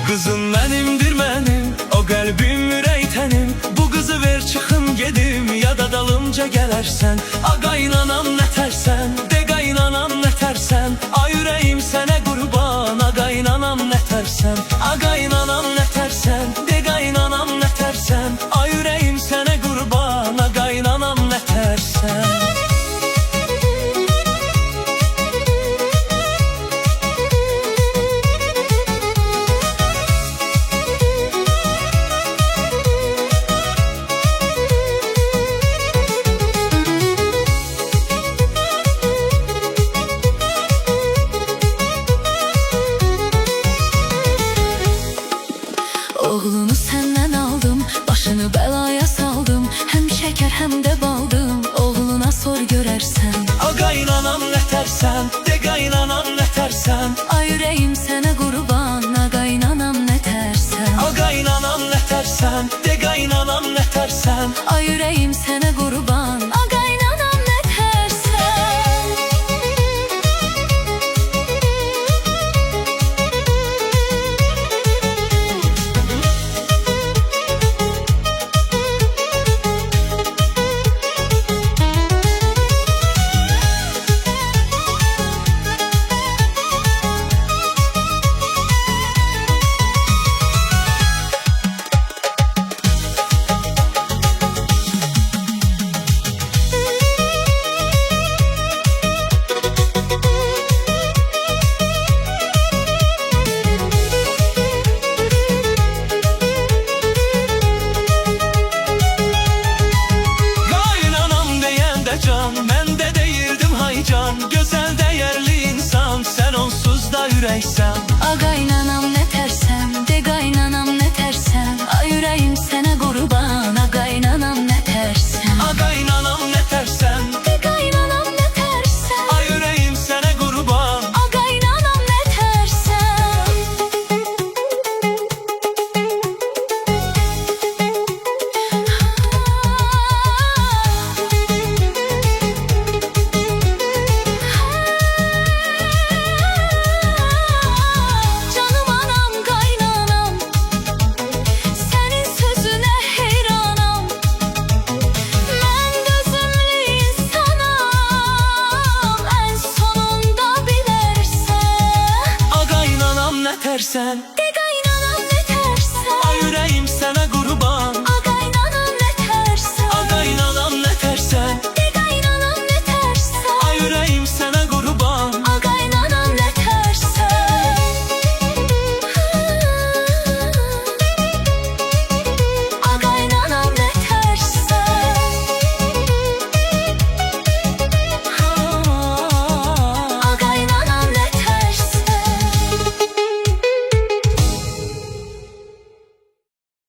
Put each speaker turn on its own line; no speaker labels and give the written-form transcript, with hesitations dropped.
Kızım benimdir benim, o kalbim ürək tənim. Bu kızı ver çıxım gedim, ya da dalımca gələrsən. A qaynanam nə tərsən, de qaynanam nə tərsən. Ay ürəyim sənə qurban, a qaynanam nə tərsən. A qaynanam nə tərsən, de qaynanam nə tərsən. Ay ürəyim sənə qurban, a qaynanam nə tərsən.
Oğlunu senden aldım, başını belaya saldım. Hem şeker hem de baldım, oğluna sor görersen.
A qaynanam nə tərsən, de qaynanam nə tərsən.
Ay yüreğim sana kurban, a qaynanam ne tersen.
A qaynanam nə tərsən, de qaynanam nə tərsən.
Ay yüreğim sana kurban, a qaynanam ne tersen.
Mən də deyirdim haycan, gözəl dəyərli insan, sən onsuz da ürəksən.
A qaynanam ne tersen, de qaynanam ne tersen. Ay yüreğim sana kurban, a qaynanam ne tersen.
A qaynanam nə tərsən,
De qaynanam ne tersen.
ay ürəyim sənə qurban.
A qaynanam ne tersen. Canım anam qaynanam, senin sözüne heyranam. Ben gözümlü insanam, en sonunda bilersen.
A qaynanam nə tərsən,
De qaynanam ne tersen.
ay ürəyim sənə qurban.